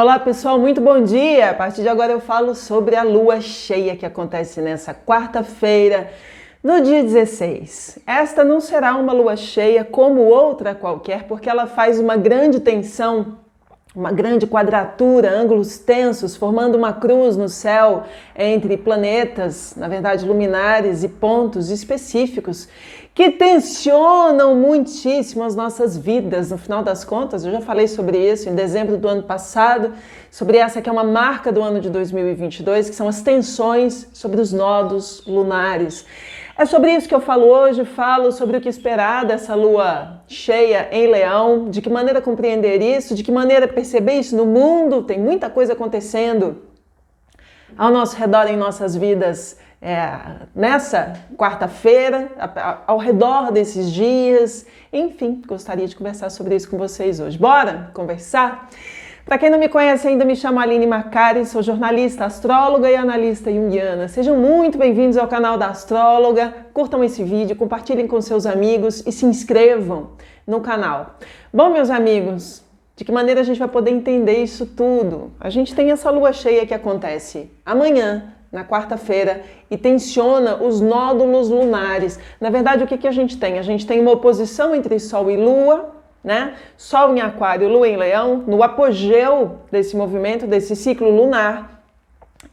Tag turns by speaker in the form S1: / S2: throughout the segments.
S1: Olá pessoal, muito bom dia! A partir de agora eu falo sobre a lua cheia que acontece nessa quarta-feira, no dia 16. Esta não será uma lua cheia como outra qualquer, porque ela faz uma grande tensão, uma grande quadratura, ângulos tensos, formando uma cruz no céu entre planetas, na verdade luminares e pontos específicos, que tensionam muitíssimo as nossas vidas. No final das contas, eu já falei sobre isso em dezembro do ano passado, sobre essa que é uma marca do ano de 2022, que são as tensões sobre os nodos lunares. É sobre isso que eu falo hoje, falo sobre o que esperar dessa lua cheia em Leão, de que maneira compreender isso, de que maneira perceber isso no mundo. Tem muita coisa acontecendo ao nosso redor em nossas vidas nessa quarta-feira, ao redor desses dias. Enfim, gostaria de conversar sobre isso com vocês hoje. Bora conversar? Para quem não me conhece ainda, me chamo Aline Macari, sou jornalista, astróloga e analista junguiana. Sejam muito bem-vindos ao canal da Astróloga, curtam esse vídeo, compartilhem com seus amigos e se inscrevam no canal. Bom, meus amigos, de que maneira a gente vai poder entender isso tudo? A gente tem essa lua cheia que acontece amanhã, na quarta-feira, e tensiona os nódulos lunares. Na verdade, o que a gente tem? A gente tem uma oposição entre Sol e Lua, né? Sol em Aquário, Lua em Leão, no apogeu desse movimento, desse ciclo lunar.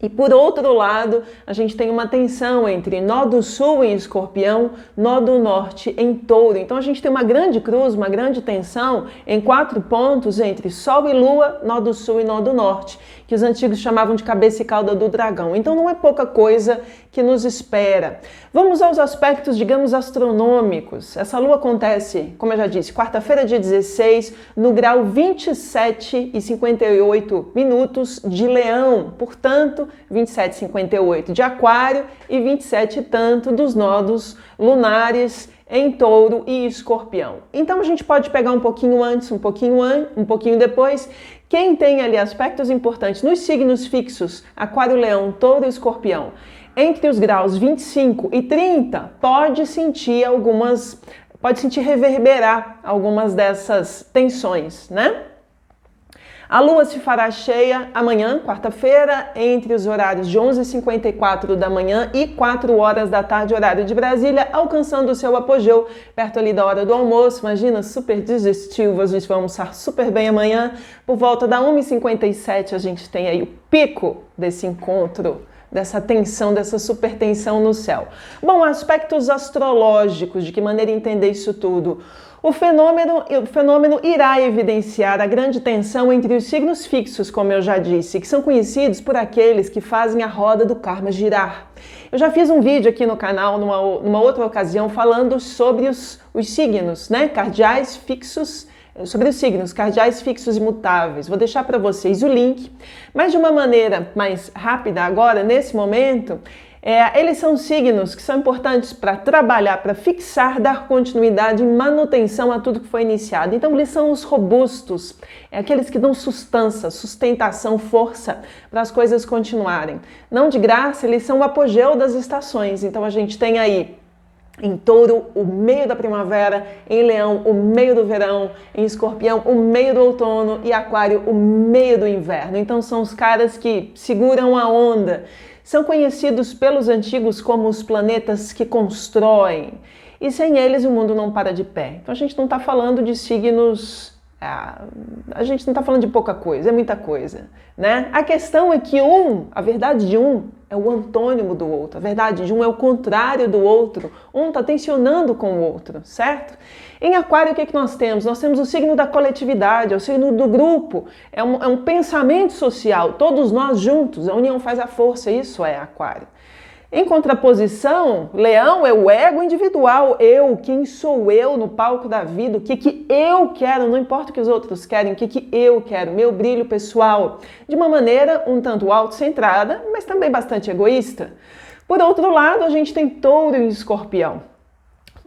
S1: E por outro lado, a gente tem uma tensão entre nó do Sul em Escorpião, nó do Norte em Touro. Então a gente tem uma grande cruz, uma grande tensão em 4 pontos entre Sol e Lua, nó do Sul e nó do Norte, que os antigos chamavam de cabeça e cauda do dragão. Então não é pouca coisa que nos espera. Vamos aos aspectos, digamos, astronômicos. Essa lua acontece, como eu já disse, quarta-feira, dia 16, no grau 27:58 de Leão. Portanto, 27:58 de Aquário e 27 e tanto dos nodos lunares em Touro e Escorpião. Então a gente pode pegar um pouquinho antes, um pouquinho depois. Quem tem ali aspectos importantes nos signos fixos, Aquário, Leão, Touro e Escorpião, entre os graus 25 e 30, pode sentir reverberar algumas dessas tensões, né? A lua se fará cheia amanhã, quarta-feira, entre os horários de 11h54 da manhã e 4 horas da tarde, horário de Brasília, alcançando o seu apogeu perto ali da hora do almoço. Imagina, super digestivo, a gente vai almoçar super bem amanhã. Por volta da 1h57 a gente tem aí o pico desse encontro, dessa tensão, dessa supertensão no céu. Bom, aspectos astrológicos, de que maneira entender isso tudo? O fenômeno irá evidenciar a grande tensão entre os signos fixos, como eu já disse, que são conhecidos por aqueles que fazem a roda do karma girar. Eu já fiz um vídeo aqui no canal, numa outra ocasião, falando sobre os signos, né, cardeais fixos, sobre os signos cardeais fixos e mutáveis. Vou deixar para vocês o link, mas de uma maneira mais rápida agora, nesse momento, eles são signos que são importantes para trabalhar, para fixar, dar continuidade e manutenção a tudo que foi iniciado. Então eles são os robustos, aqueles que dão sustentação, força para as coisas continuarem. Não de graça, eles são o apogeu das estações. Então a gente tem aí em Touro, o meio da primavera, em Leão, o meio do verão, em Escorpião, o meio do outono e Aquário, o meio do inverno. Então são os caras que seguram a onda. São conhecidos pelos antigos como os planetas que constroem. E sem eles o mundo não para de pé. Então a gente não está falando de signos... A gente não está falando de pouca coisa, é muita coisa, né? A questão é que a verdade de um é o antônimo do outro, a verdade de um é o contrário do outro, um está tensionando com o outro, certo? Em Aquário, o que nós temos? Nós temos o signo da coletividade, é o signo do grupo, é um pensamento social, todos nós juntos, a união faz a força, isso é Aquário. Em contraposição, Leão é o ego individual, quem sou eu no palco da vida, o que eu quero, não importa o que os outros querem, o que eu quero, meu brilho pessoal, de uma maneira um tanto autocentrada, mas também bastante egoísta. Por outro lado, a gente tem Touro e Escorpião.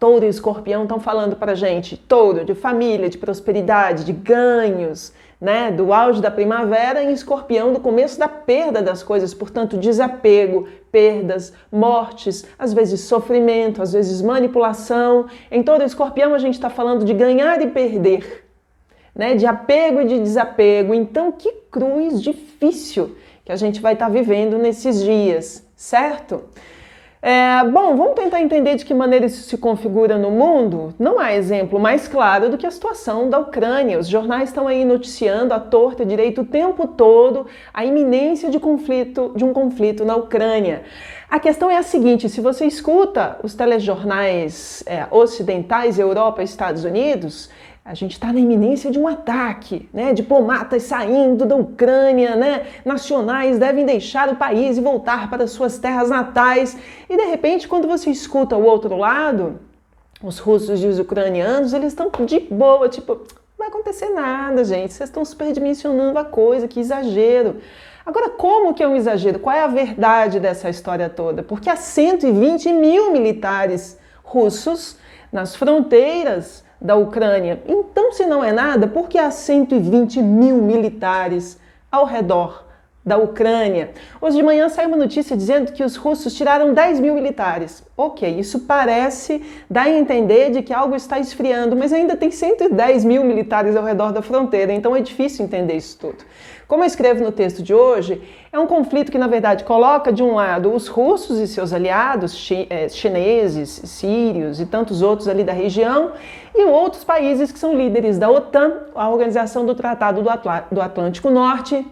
S1: Touro e Escorpião estão falando para a gente, Touro, de família, de prosperidade, de ganhos, né, do auge da primavera, em Escorpião, do começo da perda das coisas, portanto, desapego, perdas, mortes, às vezes sofrimento, às vezes manipulação. Em Touro e Escorpião a gente está falando de ganhar e perder, né, de apego e de desapego. Então, que cruz difícil que a gente vai estar vivendo nesses dias, certo? Bom, vamos tentar entender de que maneira isso se configura no mundo? Não há exemplo mais claro do que a situação da Ucrânia. Os jornais estão aí noticiando à torta e direito o tempo todo a iminência de um conflito na Ucrânia. A questão é a seguinte: se você escuta os telejornais ocidentais, Europa e Estados Unidos, a gente está na iminência de um ataque, né? Diplomatas saindo da Ucrânia, né? Nacionais devem deixar o país e voltar para suas terras natais. E de repente, quando você escuta o outro lado, os russos e os ucranianos, eles estão de boa, tipo, não vai acontecer nada, gente. Vocês estão superdimensionando a coisa, que exagero. Agora, como que é um exagero? Qual é a verdade dessa história toda? Porque há 120 mil militares russos nas fronteiras da Ucrânia. Então, se não é nada, por que há 120 mil militares ao redor da Ucrânia? Hoje de manhã saiu uma notícia dizendo que os russos tiraram 10 mil militares. Ok, isso parece dar a entender de que algo está esfriando, mas ainda tem 110 mil militares ao redor da fronteira, então é difícil entender isso tudo. Como eu escrevo no texto de hoje, é um conflito que, na verdade, coloca de um lado os russos e seus aliados, chineses, sírios e tantos outros ali da região, e outros países que são líderes da OTAN, a Organização do Tratado do Atlântico Norte,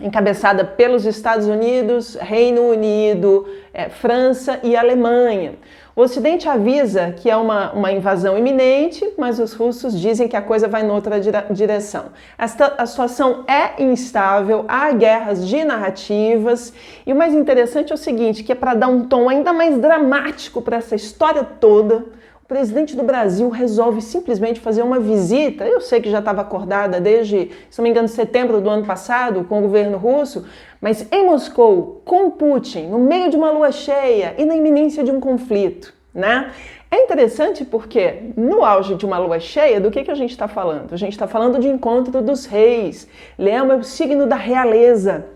S1: encabeçada pelos Estados Unidos, Reino Unido, França e Alemanha. O Ocidente avisa que é uma invasão iminente, mas os russos dizem que a coisa vai em outra direção. A situação é instável, há guerras de narrativas, e o mais interessante é o seguinte, que é para dar um tom ainda mais dramático para essa história toda, o presidente do Brasil resolve simplesmente fazer uma visita. Eu sei que já estava acordada desde, se não me engano, setembro do ano passado, com o governo russo, mas em Moscou, com Putin, no meio de uma lua cheia e na iminência de um conflito, né? É interessante porque no auge de uma lua cheia, do que a gente está falando? A gente está falando de encontro dos reis. Leão é o signo da realeza,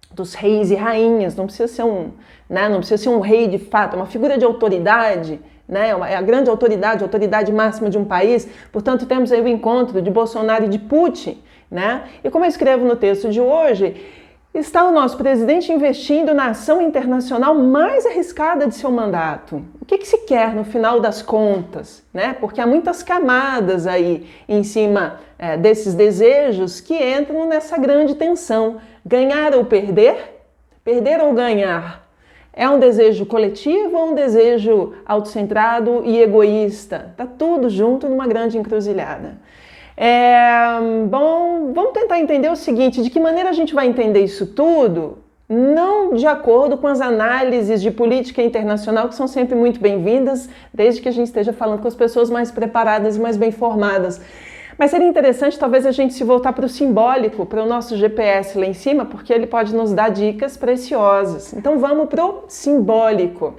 S1: dos reis e rainhas. Não precisa ser não precisa ser um rei de fato, é uma figura de autoridade, né? É a grande autoridade, a autoridade máxima de um país. Portanto, temos aí o encontro de Bolsonaro e de Putin, né? E como eu escrevo no texto de hoje, está o nosso presidente investindo na ação internacional mais arriscada de seu mandato. O que se quer no final das contas, né? Porque há muitas camadas aí em cima desses desejos que entram nessa grande tensão. Ganhar ou perder? Perder ou ganhar? É um desejo coletivo ou um desejo autocentrado e egoísta? Tá tudo junto numa grande encruzilhada. Bom, vamos tentar entender o seguinte: de que maneira a gente vai entender isso tudo? Não de acordo com as análises de política internacional, que são sempre muito bem-vindas, desde que a gente esteja falando com as pessoas mais preparadas e mais bem formadas. Mas seria interessante talvez a gente se voltar para o simbólico, para o nosso GPS lá em cima, porque ele pode nos dar dicas preciosas. Então vamos para o simbólico.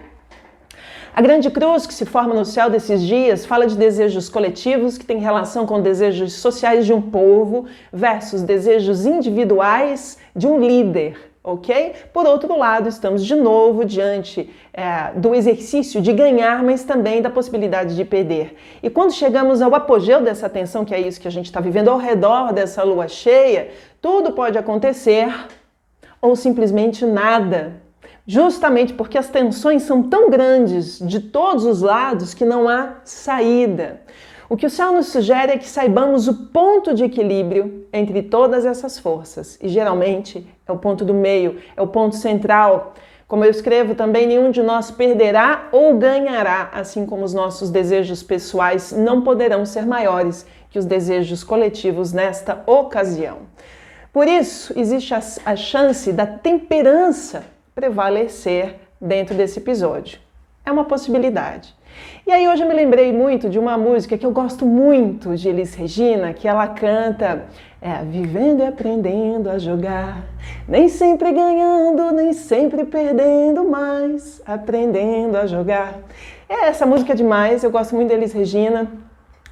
S1: A grande cruz que se forma no céu desses dias fala de desejos coletivos que têm relação com desejos sociais de um povo versus desejos individuais de um líder, ok? Por outro lado, estamos de novo diante do exercício de ganhar, mas também da possibilidade de perder. E quando chegamos ao apogeu dessa tensão, que é isso que a gente está vivendo ao redor dessa lua cheia, tudo pode acontecer ou simplesmente nada. Justamente porque as tensões são tão grandes de todos os lados que não há saída. O que o céu nos sugere é que saibamos o ponto de equilíbrio entre todas essas forças. E geralmente é o ponto do meio, é o ponto central. Como eu escrevo também, nenhum de nós perderá ou ganhará, assim como os nossos desejos pessoais não poderão ser maiores que os desejos coletivos nesta ocasião. Por isso, existe a chance da temperança prevalecer dentro desse episódio. É uma possibilidade. E aí hoje eu me lembrei muito de uma música que eu gosto muito de Elis Regina, que ela canta vivendo e aprendendo a jogar, nem sempre ganhando, nem sempre perdendo, mas aprendendo a jogar. Essa música é demais, eu gosto muito de Elis Regina.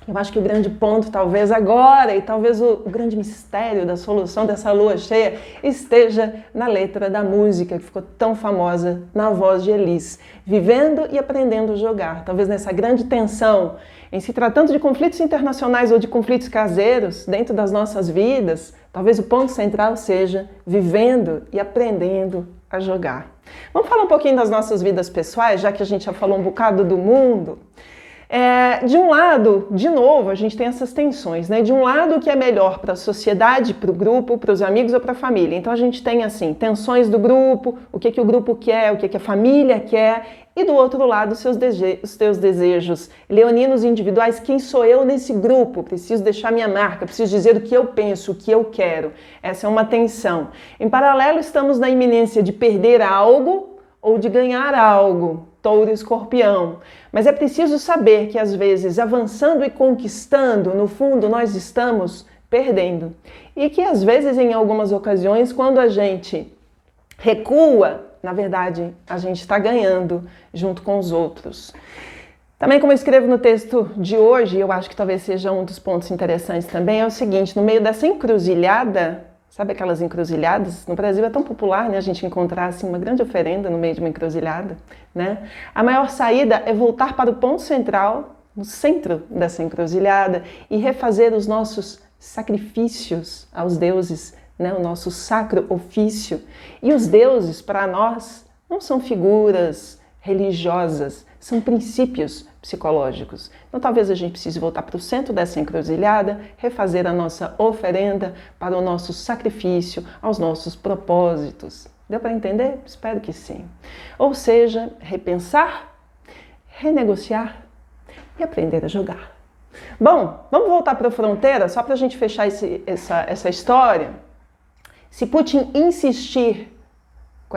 S1: Eu acho que o grande ponto, talvez agora, e talvez o grande mistério da solução dessa lua cheia esteja na letra da música que ficou tão famosa na voz de Elis, vivendo e aprendendo a jogar. Talvez nessa grande tensão, em se tratando de conflitos internacionais ou de conflitos caseiros dentro das nossas vidas, talvez o ponto central seja vivendo e aprendendo a jogar. Vamos falar um pouquinho das nossas vidas pessoais, já que a gente já falou um bocado do mundo. De um lado, de novo, a gente tem essas tensões, né? De um lado, o que é melhor para a sociedade, para o grupo, para os amigos ou para a família. Então a gente tem, assim, tensões do grupo, o que o grupo quer, o que a família quer, e do outro lado, os teus desejos leoninos individuais. Quem sou eu nesse grupo? Preciso deixar minha marca, preciso dizer o que eu penso, o que eu quero. Essa é uma tensão. Em paralelo, estamos na iminência de perder algo ou de ganhar algo. Touro e Escorpião. Mas é preciso saber que às vezes avançando e conquistando, no fundo nós estamos perdendo. E que às vezes, em algumas ocasiões, quando a gente recua, na verdade, a gente está ganhando junto com os outros. Também, como eu escrevo no texto de hoje, eu acho que talvez seja um dos pontos interessantes também, é o seguinte: no meio dessa encruzilhada, sabe aquelas encruzilhadas? No Brasil é tão popular, né, a gente encontrar assim, uma grande oferenda no meio de uma encruzilhada, né? A maior saída é voltar para o ponto central, no centro dessa encruzilhada, e refazer os nossos sacrifícios aos deuses, né? O nosso sacro ofício. E os deuses, para nós, não são figuras religiosas, são princípios psicológicos. Então talvez a gente precise voltar para o centro dessa encruzilhada, refazer a nossa oferenda para o nosso sacrifício, aos nossos propósitos. Deu para entender? Espero que sim. Ou seja, repensar, renegociar e aprender a jogar. Bom, vamos voltar para a fronteira, só para a gente fechar essa história. Se Putin insistir com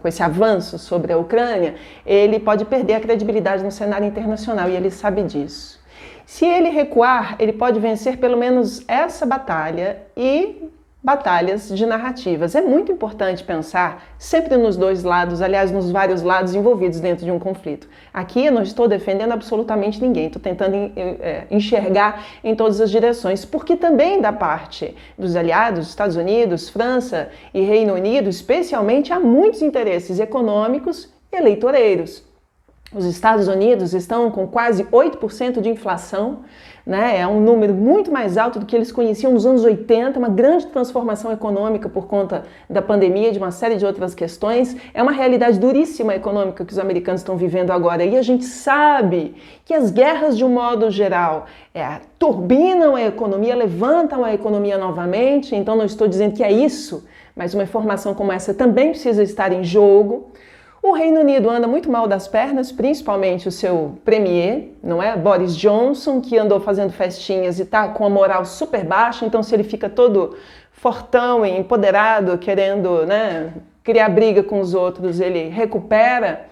S1: esse avanço sobre a Ucrânia, ele pode perder a credibilidade no cenário internacional e ele sabe disso. Se ele recuar, ele pode vencer pelo menos essa batalha e batalhas de narrativas. É muito importante pensar sempre nos dois lados, aliás, nos vários lados envolvidos dentro de um conflito. Aqui eu não estou defendendo absolutamente ninguém, estou tentando enxergar em todas as direções, porque também da parte dos aliados, Estados Unidos, França e Reino Unido, especialmente, há muitos interesses econômicos e eleitoreiros. Os Estados Unidos estão com quase 8% de inflação, né? É um número muito mais alto do que eles conheciam nos anos 80, uma grande transformação econômica por conta da pandemia e de uma série de outras questões. É uma realidade duríssima econômica que os americanos estão vivendo agora. E a gente sabe que as guerras, de um modo geral, turbinam a economia, levantam a economia novamente. Então não estou dizendo que é isso, mas uma informação como essa também precisa estar em jogo. O Reino Unido anda muito mal das pernas, principalmente o seu premier, não é? Boris Johnson, que andou fazendo festinhas e está com a moral super baixa, então se ele fica todo fortão e empoderado, querendo, né, criar briga com os outros, ele recupera,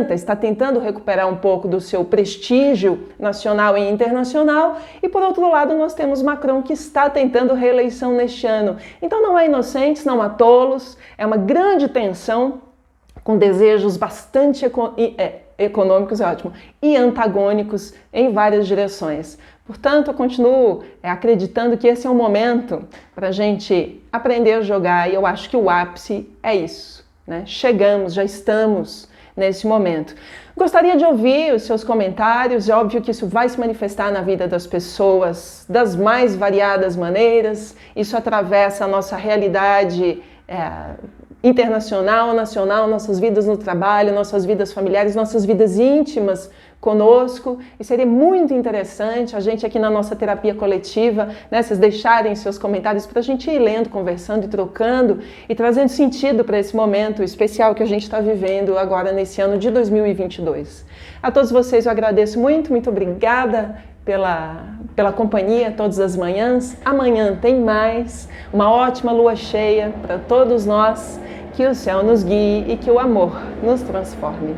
S1: está tentando recuperar um pouco do seu prestígio nacional e internacional, e por outro lado nós temos Macron, que está tentando reeleição neste ano. Então não há inocentes, não há tolos, é uma grande tensão, com desejos bastante econômicos, ótimo, e antagônicos em várias direções. Portanto, eu continuo acreditando que esse é um momento para a gente aprender a jogar, e eu acho que o ápice é isso, né? Chegamos, já estamos nesse momento. Gostaria de ouvir os seus comentários, é óbvio que isso vai se manifestar na vida das pessoas das mais variadas maneiras, isso atravessa a nossa realidade internacional, nacional, nossas vidas no trabalho, nossas vidas familiares, nossas vidas íntimas conosco, e seria muito interessante a gente aqui na nossa terapia coletiva, né, vocês deixarem seus comentários para a gente ir lendo, conversando e trocando e trazendo sentido para esse momento especial que a gente está vivendo agora nesse ano de 2022. A todos vocês eu agradeço muito, muito obrigada pela companhia todas as manhãs. Amanhã tem mais, uma ótima lua cheia para todos nós, que o céu nos guie e que o amor nos transforme.